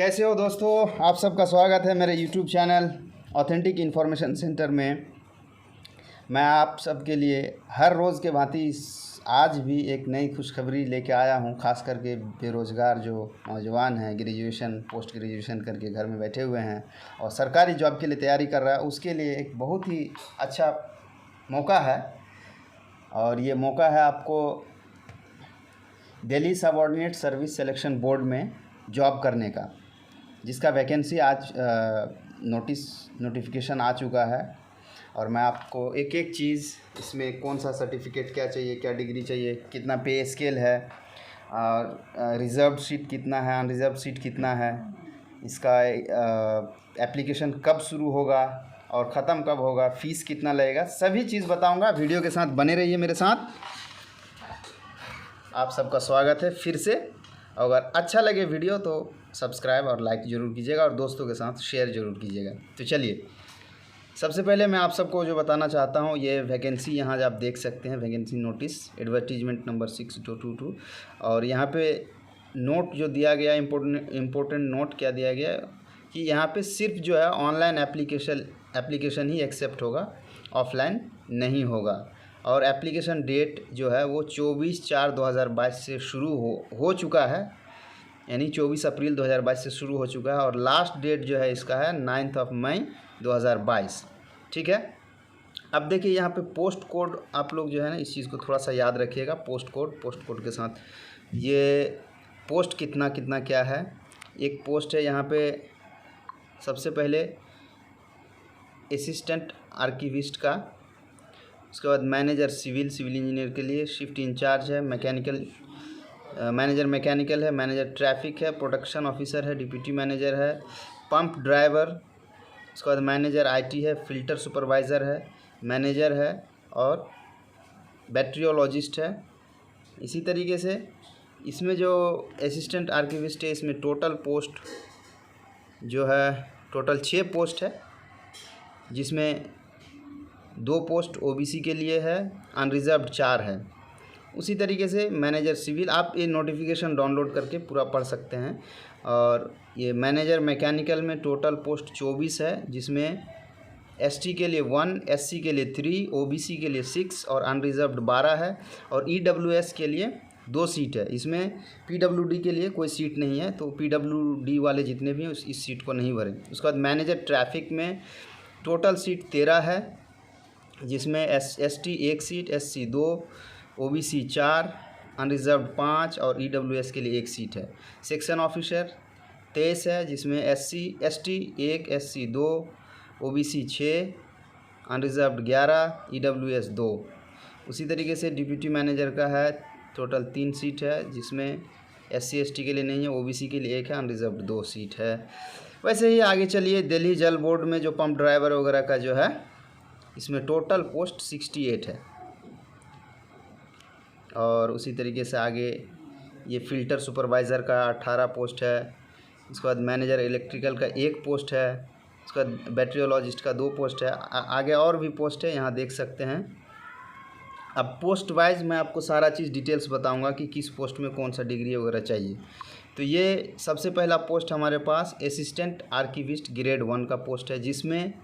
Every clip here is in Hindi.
कैसे हो दोस्तों। आप सबका स्वागत है मेरे YouTube channel authentic information centre में। मैं आप सबके लिए हर रोज़ के भांति आज भी एक नई खुशखबरी लेके आया हूं। खास करके बेरोज़गार जो नौजवान हैं, ग्रेजुएशन पोस्ट ग्रेजुएशन करके घर में बैठे हुए हैं और सरकारी जॉब के लिए तैयारी कर रहा है, उसके लिए एक बहुत ही अच्छा मौका है। और ये मौका है आपको Delhi subordinate service selection board में जॉब करने का, जिसका वैकेंसी आज नोटिफिकेशन आ चुका है। और मैं आपको एक एक चीज़ इसमें कौन सा सर्टिफिकेट क्या चाहिए, क्या डिग्री चाहिए, कितना पे स्केल है, रिज़र्व सीट कितना है, अनरिज़र्व सीट कितना है, इसका एप्लीकेशन कब शुरू होगा और ख़त्म कब होगा, फ़ीस कितना लगेगा, सभी चीज़ बताऊंगा। वीडियो के साथ बने रहिए मेरे साथ। आप सबका स्वागत है फिर से। अगर अच्छा लगे वीडियो तो सब्सक्राइब और लाइक ज़रूर कीजिएगा और दोस्तों के साथ शेयर ज़रूर कीजिएगा। तो चलिए, सबसे पहले मैं आप सबको जो बताना चाहता हूँ, ये वैकेंसी यहाँ आप देख सकते हैं, वैकेंसी नोटिस एडवर्टीजमेंट नंबर 6222। और यहाँ पे नोट जो दिया गया, इम्पोर्टेंट नोट क्या दिया गया कि यहाँ पे सिर्फ जो है ऑनलाइन एप्लीकेशन ही एक्सेप्ट होगा, ऑफलाइन नहीं होगा। और एप्लीकेशन डेट जो है वो 24/4/2022 से शुरू हो चुका है, यानी 24 अप्रैल 2022 से शुरू हो चुका है। और लास्ट डेट जो है इसका है 9 मई 2022। ठीक है। अब देखिए यहाँ पे पोस्ट कोड, आप लोग जो है ना इस चीज़ को थोड़ा सा याद रखिएगा। पोस्ट कोड के साथ ये पोस्ट कितना कितना क्या है। एक पोस्ट है यहाँ पे सबसे पहले असिस्टेंट आर्किविस्ट का, उसके बाद मैनेजर सिविल इंजीनियर के लिए, शिफ्ट इंचार्ज है, मैनेजर मैकेनिकल है, मैनेजर ट्रैफिक है, प्रोडक्शन ऑफिसर है, डिप्टी मैनेजर है, पंप ड्राइवर, उसके बाद मैनेजर आईटी है, फिल्टर सुपरवाइज़र है, मैनेजर है और बैटरियोलॉजिस्ट है। इसी तरीके से इसमें जो असिस्टेंट आर्किविस्ट है, इसमें टोटल पोस्ट जो है टोटल 6 पोस्ट है, जिसमें 2 पोस्ट ओबीसी के लिए है, अनरिजर्व्ड 4 है। उसी तरीके से मैनेजर सिविल, आप ये नोटिफिकेशन डाउनलोड करके पूरा पढ़ सकते हैं। और ये मैनेजर मैकेनिकल में टोटल पोस्ट 24 है, जिसमें एसटी के लिए 1, एससी के लिए 3, ओबीसी के लिए 6 और अनरिजर्व्ड 12 है। और ईडब्ल्यूएस के लिए 2 सीट है। इसमें पीडब्ल्यूडी के लिए कोई सीट नहीं है, तो पीडब्ल्यूडी वाले जितने भी हैं इस सीट को नहीं भरें। उसके बाद मैनेजर ट्रैफिक में टोटल सीट 13 है, जिसमें ST 1 seat, SC 2, OBC 4, unreserved 5 और ईडब्ल्यूएस के लिए 1 सीट है। सेक्शन ऑफिसर 23 है, जिसमें ST 1, SC 2, OBC 6, unreserved 11, EWS 2। उसी तरीके से डिप्टी मैनेजर का है, टोटल 3 सीट है, जिसमें एससी एसटी के लिए नहीं है, ओबीसी के लिए 1 है, अनरिजर्व्ड 2 सीट है। वैसे ही आगे चलिए, दिल्ली जल बोर्ड में जो पंप ड्राइवर वगैरह का जो है, इसमें टोटल पोस्ट 68 है। और उसी तरीके से आगे ये फिल्टर सुपरवाइज़र का 18 पोस्ट है। उसके बाद मैनेजर इलेक्ट्रिकल का 1 पोस्ट है। उसके बाद बैटरियोलॉजिस्ट का 2 पोस्ट है। आगे और भी पोस्ट है, यहाँ देख सकते हैं। अब पोस्ट वाइज मैं आपको सारा चीज़ डिटेल्स बताऊंगा कि किस पोस्ट में कौन सा डिग्री वगैरह चाहिए। तो ये सबसे पहला पोस्ट हमारे पास असिस्टेंट आर्किविस्ट ग्रेड 1 का पोस्ट है, जिसमें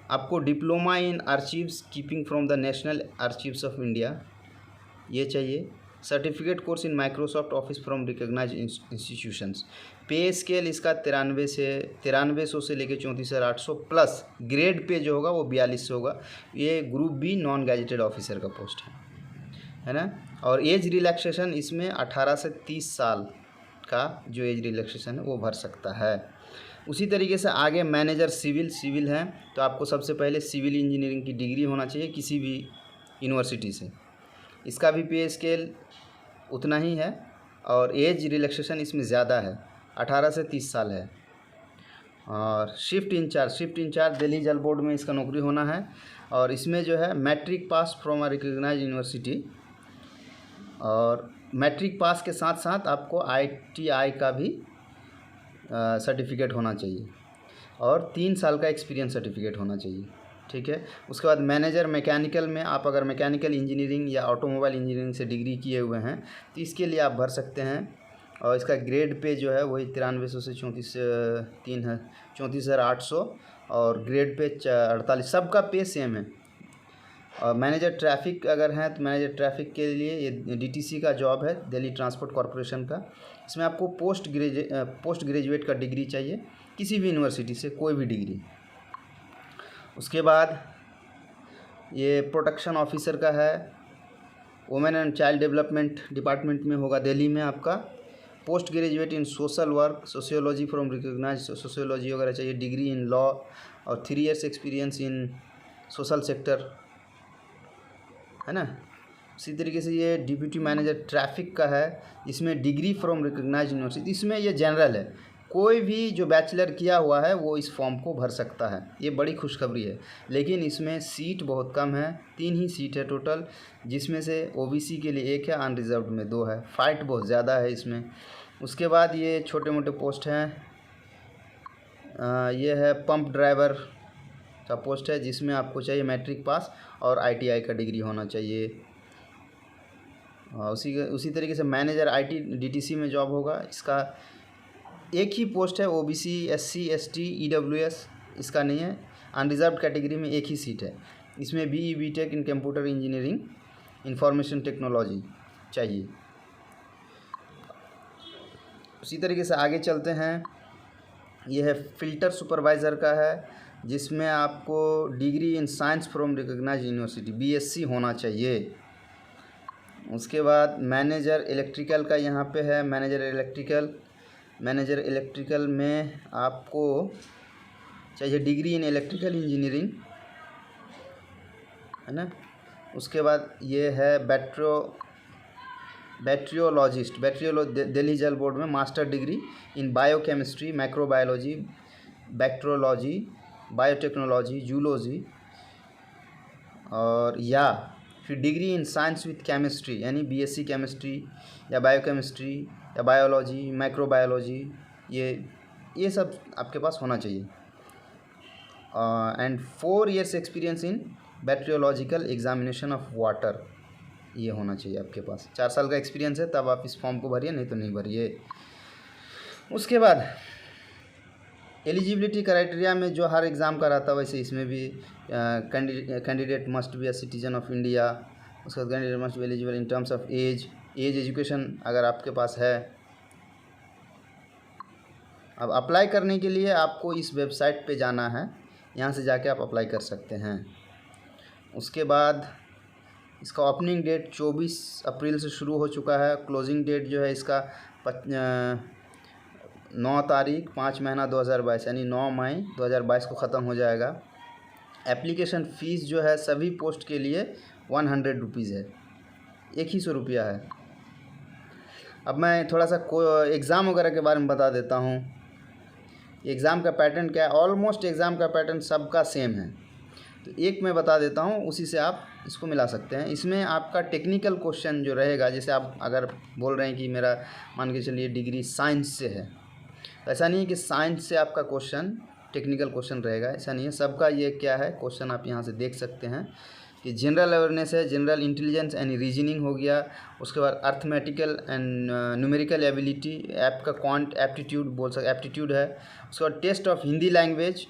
आपको diploma in archives keeping from the national archives of India ये चाहिए। Certificate course in Microsoft Office from recognised institutions. Pay scale इसका 9300 से लेकर 34,800 प्लस ग्रेड पे जो होगा वो 4200 होगा। ये group B non gazetted officer का पोस्ट है ना। और एज रिलैक्सेशन इसमें 18 से 30 साल का जो एज रिलैक्सेशन है वो भर सकता है। उसी तरीके से आगे मैनेजर सिविल है, तो आपको सबसे पहले सिविल इंजीनियरिंग की डिग्री होना चाहिए किसी भी यूनिवर्सिटी से। इसका भी पे स्केल उतना ही है और एज रिलैक्सेशन इसमें ज़्यादा है, 18 से 30 साल है। और शिफ्ट इंचार्ज दिल्ली जल बोर्ड में इसका नौकरी होना है। और इसमें जो है matric pass from a recognised university, और मैट्रिक पास के साथ साथ आपको आईटीआई का भी सर्टिफिकेट होना चाहिए और 3 साल का एक्सपीरियंस सर्टिफिकेट होना चाहिए। ठीक है। उसके बाद मैनेजर मैकेनिकल में आप अगर मैकेनिकल इंजीनियरिंग या ऑटोमोबाइल इंजीनियरिंग से डिग्री किए हुए हैं तो इसके लिए आप भर सकते हैं और इसका ग्रेड पे जो है वही 9300 से 34,800 और ग्रेड पे 48, सबका पे सेम है। और मैनेजर ट्रैफिक अगर हैं तो मैनेजर ट्रैफिक के लिए ये डीटीसी का जॉब है, दिल्ली ट्रांसपोर्ट कॉरपोरेशन का। इसमें आपको पोस्ट ग्रेजुएट का डिग्री चाहिए, किसी भी यूनिवर्सिटी से कोई भी डिग्री। उसके बाद ये प्रोटेक्शन ऑफिसर का है, women and child development department में होगा दिल्ली में आपका। Post graduate in social work, sociology from recognise sociology वगैरह चाहिए, डिग्री इन लॉ और 3 years experience in social sector, है ना। इसी तरीके से ये डिप्यूटी मैनेजर ट्रैफिक का है, इसमें डिग्री फ्रॉम रिकॉग्नाइज यूनिवर्सिटी। इसमें ये जनरल है, कोई भी जो बैचलर किया हुआ है वो इस फॉर्म को भर सकता है, ये बड़ी खुशखबरी है। लेकिन इसमें सीट बहुत कम है, 3 ही सीट है टोटल, जिसमें से ओबीसी के लिए 1 है, अनरिजर्व्ड में 2 है। फाइट बहुत ज़्यादा है इसमें। उसके बाद ये छोटे मोटे पोस्ट हैं, ये है पंप ड्राइवर का पोस्ट है, जिसमें आपको चाहिए मैट्रिक पास और आईटीआई का डिग्री होना चाहिए। उसी तरीके से मैनेजर आईटी डीटीसी में जॉब होगा। इसका एक ही पोस्ट है, ओबीसी एससी एसटी ईडब्ल्यूएस इसका नहीं है, अनरिजर्व्ड कैटेगरी में एक ही सीट है। इसमें BE BTech in computer engineering information technology चाहिए। उसी तरीके से आगे चलते हैं, यह है फिल्टर सुपरवाइज़र का है, जिसमें आपको degree in science from recognised university BSc होना चाहिए। उसके बाद मैनेजर इलेक्ट्रिकल का यहाँ पे है, मैनेजर इलेक्ट्रिकल में आपको चाहिए डिग्री इन इलेक्ट्रिकल इंजीनियरिंग, है ना। उसके बाद ये है बैट्रियोलॉजिस्ट, दिल्ली जल बोर्ड में master degree in biochemistry, microbiology, bacteriology, biotechnology, zoology, और या फिर degree in science with chemistry यानी बीएससी केमिस्ट्री या बायोकेमिस्ट्री या बायोलॉजी, माइक्रोबायोलॉजी, ये सब आपके पास होना चाहिए। And 4 years experience in bacteriological examination of water, ये होना चाहिए आपके पास। 4 साल का एक्सपीरियंस है तब आप इस फॉर्म को भरिए, नहीं तो नहीं भरिए। उसके बाद एलिजिबिलिटी क्राइटेरिया में जो हर एग्ज़ाम का रहता है वैसे इसमें भी candidate must be a citizen of India. उसके बाद candidate must be eligible in terms of age, education अगर आपके पास है। अब अप्लाई करने के लिए आपको इस वेबसाइट पे जाना है, यहाँ से जाके आप अप्लाई कर सकते हैं। उसके बाद इसका ओपनिंग डेट 24 अप्रैल से शुरू हो चुका है। क्लोजिंग डेट जो है इसका 9 तारीख 5 महीना 2022 यानी 9 मई 2022 को ख़त्म हो जाएगा। एप्लीकेशन फ़ीस जो है सभी पोस्ट के लिए 100 रुपीज़ है, 100 रुपया है। अब मैं थोड़ा सा एग्ज़ाम वगैरह के बारे में बता देता हूँ। एग्ज़ाम का पैटर्न क्या है, ऑलमोस्ट एग्ज़ाम का पैटर्न सबका सेम है, तो एक मैं बता देता हूँ, उसी से आप इसको मिला सकते हैं। इसमें आपका टेक्निकल क्वेश्चन जो रहेगा, जैसे आप अगर बोल रहे हैं कि मेरा मान के चलिए डिग्री साइंस से है, ऐसा नहीं है कि साइंस से आपका क्वेश्चन टेक्निकल क्वेश्चन रहेगा, ऐसा नहीं है। सबका ये क्या है क्वेश्चन आप यहाँ से देख सकते हैं कि जनरल अवेयरनेस है, जनरल इंटेलिजेंस एंड रीजनिंग हो गया। उसके बाद अर्थमेटिकल एंड न्यूमेरिकल एबिलिटी, आपका क्वांट एप्टीट्यूड बोल सकते एप्टीट्यूड है। उसके बाद test of Hindi language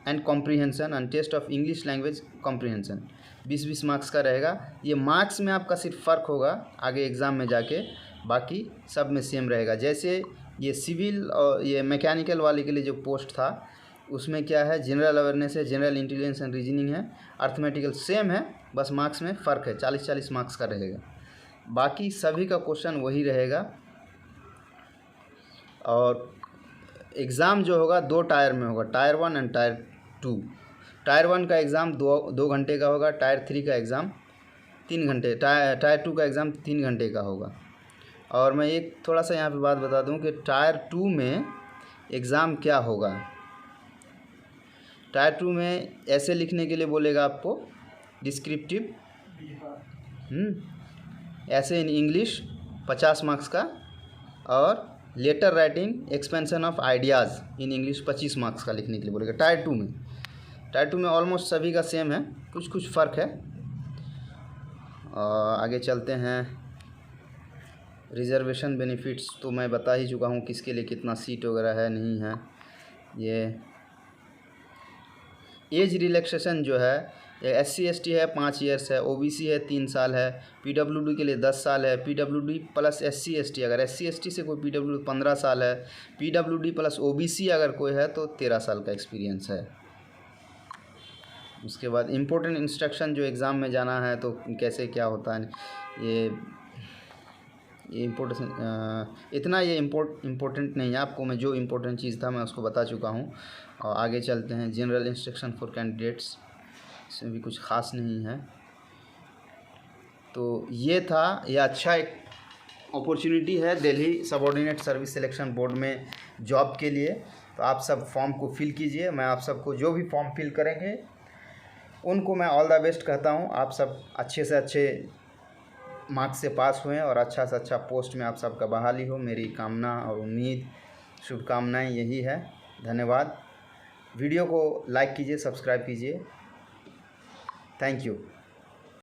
and comprehension and test of English language comprehension, 20-20 marks का रहेगा। ये मार्क्स में आपका सिर्फ फ़र्क होगा आगे एग्ज़ाम में जाके, बाकी सब में सेम रहेगा। जैसे ये सिविल और ये मैकेनिकल वाले के लिए जो पोस्ट था उसमें क्या है, जनरल अवेयरनेस है, जनरल इंटेलिजेंस एंड रीजनिंग है, अर्थमेटिकल सेम है, बस मार्क्स में फ़र्क है, 40-40 मार्क्स का रहेगा। बाकी सभी का क्वेश्चन वही रहेगा। और एग्ज़ाम जो होगा 2 टायर में होगा, टायर 1 एंड टायर 2। टायर 1 का एग्ज़ाम 2 घंटे का होगा, टायर 3 का एग्ज़ाम 3 घंटे, टायर 2 का एग्ज़ाम 3 घंटे का होगा। और मैं एक थोड़ा सा यहाँ पे बात बता दूँ कि टायर 2 में एग्ज़ाम क्या होगा। टायर 2 में ऐसे लिखने के लिए बोलेगा आपको डिस्क्रिप्टिव, ऐसे इन इंग्लिश 50 मार्क्स का, और letter writing expansion of ideas in English 25 marks का लिखने के लिए बोलेगा टायर 2 में। टायर 2 में ऑलमोस्ट सभी का सेम है, कुछ फ़र्क है। आगे चलते हैं। रिजर्वेशन बेनिफिट्स तो मैं बता ही चुका हूँ किसके लिए कितना सीट वगैरह है नहीं है। ये एज रिलैक्सेशन जो है SC ST है 5 ईयर्स है, OBC है 3 साल है, PWD के लिए 10 साल है, PWD प्लस SC ST, अगर SC ST से कोई PWD 15 साल है, PWD प्लस OBC अगर कोई है तो 13 साल का एक्सपीरियंस है। उसके बाद इम्पोर्टेंट इंस्ट्रक्शन जो एग्ज़ाम में जाना है तो कैसे क्या होता है, ये इतना ये इम्पोर्टेंट नहीं है। आपको मैं जो इम्पोर्टेंट चीज़ था मैं उसको बता चुका हूँ। और आगे चलते हैं। जनरल इंस्ट्रक्शन फॉर कैंडिडेट्स, इसमें भी कुछ ख़ास नहीं है। तो ये था, ये अच्छा एक अपॉर्चुनिटी है Delhi subordinate service selection board में जॉब के लिए। तो आप सब फॉर्म को फिल कीजिए। मैं आप सबको जो भी फॉर्म फिल करेंगे उनको मैं ऑल द बेस्ट कहता हूँ। आप सब अच्छे से अच्छे मार्क्स से पास हुए और अच्छा से अच्छा पोस्ट में आप सबका बहाली हो, मेरी कामना और उम्मीद, शुभकामनाएं यही है। धन्यवाद। वीडियो को लाइक कीजिए, सब्सक्राइब कीजिए। Thank you.